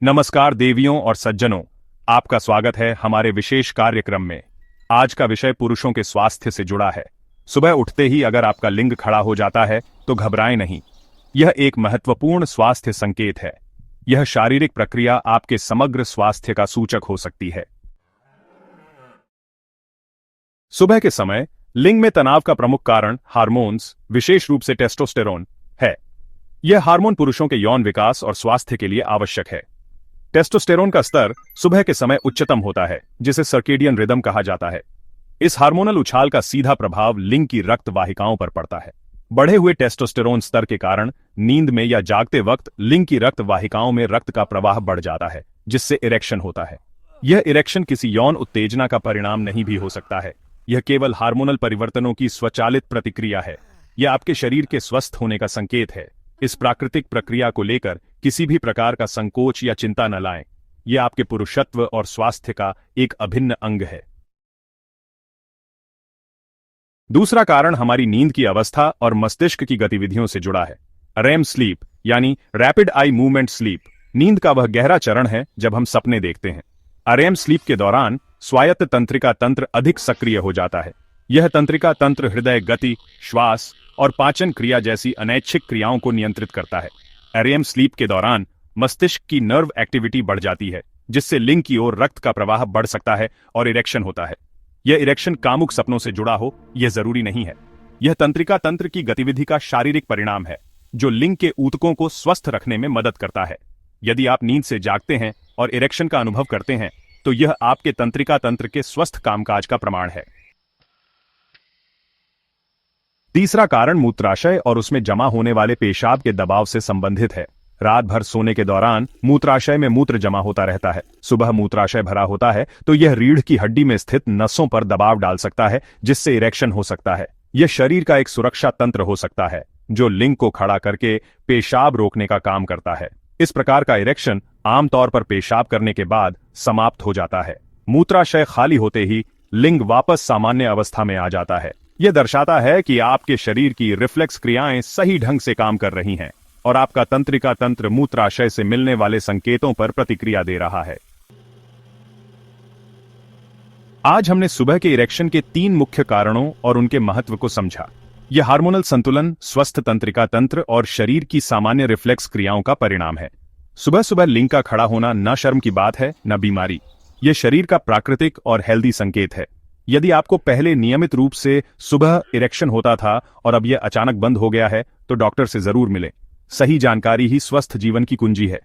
नमस्कार देवियों और सज्जनों, आपका स्वागत है हमारे विशेष कार्यक्रम में। आज का विषय पुरुषों के स्वास्थ्य से जुड़ा है। सुबह उठते ही अगर आपका लिंग खड़ा हो जाता है तो घबराएं नहीं। यह एक महत्वपूर्ण स्वास्थ्य संकेत है। यह शारीरिक प्रक्रिया आपके समग्र स्वास्थ्य का सूचक हो सकती है। सुबह के समय लिंग में तनाव का प्रमुख कारण हार्मोन्स, विशेष रूप से टेस्टोस्टेरोन है। यह हार्मोन पुरुषों के यौन विकास और स्वास्थ्य के लिए आवश्यक है। टेस्टोस्टेरोन का स्तर सुबह के समय उच्चतम होता है, जिसे सर्केडियन रिदम कहा जाता है। इस हार्मोनल उछाल का सीधा प्रभाव लिंग की रक्त वाहिकाओं पर पड़ता है। बढ़े हुए टेस्टोस्टेरोन स्तर के कारण नींद में या जागते वक्त लिंग की रक्त वाहिकाओं में रक्त का प्रवाह बढ़ जाता है, जिससे इरेक्शन होता है। यह इरेक्शन किसी यौन उत्तेजना का परिणाम नहीं भी हो सकता है। यह केवल हार्मोनल परिवर्तनों की स्वचालित प्रतिक्रिया है। यह आपके शरीर के स्वस्थ होने का संकेत है। इस प्राकृतिक प्रक्रिया को लेकर किसी भी प्रकार का संकोच या चिंता न लाएं। यह आपके पुरुषत्व और स्वास्थ्य का एक अभिन्न अंग है। दूसरा कारण हमारी नींद की अवस्था और मस्तिष्क की गतिविधियों से जुड़ा है। रेम स्लीप यानी रैपिड आई मूवमेंट स्लीप नींद का वह गहरा चरण है जब हम सपने देखते हैं। रेम स्लीप के दौरान स्वायत्त तंत्रिका तंत्र अधिक सक्रिय हो जाता है। यह तंत्रिका तंत्र हृदय गति, श्वास और पाचन क्रिया जैसी अनैच्छिक क्रियाओं को नियंत्रित करता है। रेम स्लीप के दौरान मस्तिष्क की नर्व एक्टिविटी बढ़ जाती है, जिससे लिंग की ओर रक्त का प्रवाह बढ़ सकता है और इरेक्शन होता है। यह इरेक्शन कामुक सपनों से जुड़ा हो, यह जरूरी नहीं है। यह तंत्रिका तंत्र की गतिविधि का शारीरिक परिणाम है, जो लिंग के ऊतकों को स्वस्थ रखने में मदद करता है। यदि आप नींद से जागते हैं और इरेक्शन का अनुभव करते हैं, तो यह आपके तंत्रिका तंत्र के स्वस्थ कामकाज का प्रमाण है। तीसरा कारण मूत्राशय और उसमें जमा होने वाले पेशाब के दबाव से संबंधित है। रात भर सोने के दौरान मूत्राशय में मूत्र जमा होता रहता है। सुबह मूत्राशय भरा होता है तो यह रीढ़ की हड्डी में स्थित नसों पर दबाव डाल सकता है, जिससे इरेक्शन हो सकता है। यह शरीर का एक सुरक्षा तंत्र हो सकता है, जो लिंग को खड़ा करके पेशाब रोकने का काम करता है। इस प्रकार का इरेक्शन आमतौर पर पेशाब करने के बाद समाप्त हो जाता है। मूत्राशय खाली होते ही लिंग वापस सामान्य अवस्था में आ जाता है। यह दर्शाता है कि आपके शरीर की रिफ्लेक्स क्रियाएं सही ढंग से काम कर रही हैं और आपका तंत्रिका तंत्र मूत्राशय से मिलने वाले संकेतों पर प्रतिक्रिया दे रहा है। आज हमने सुबह के इरेक्शन के 3 मुख्य कारणों और उनके महत्व को समझा। यह हार्मोनल संतुलन, स्वस्थ तंत्रिका तंत्र और शरीर की सामान्य रिफ्लेक्स क्रियाओं का परिणाम है। सुबह सुबह लिंग का खड़ा होना न शर्म की बात है, न बीमारी। यह शरीर का प्राकृतिक और हेल्दी संकेत है। यदि आपको पहले नियमित रूप से सुबह इरेक्शन होता था और अब यह अचानक बंद हो गया है, तो डॉक्टर से जरूर मिलें। सही जानकारी ही स्वस्थ जीवन की कुंजी है।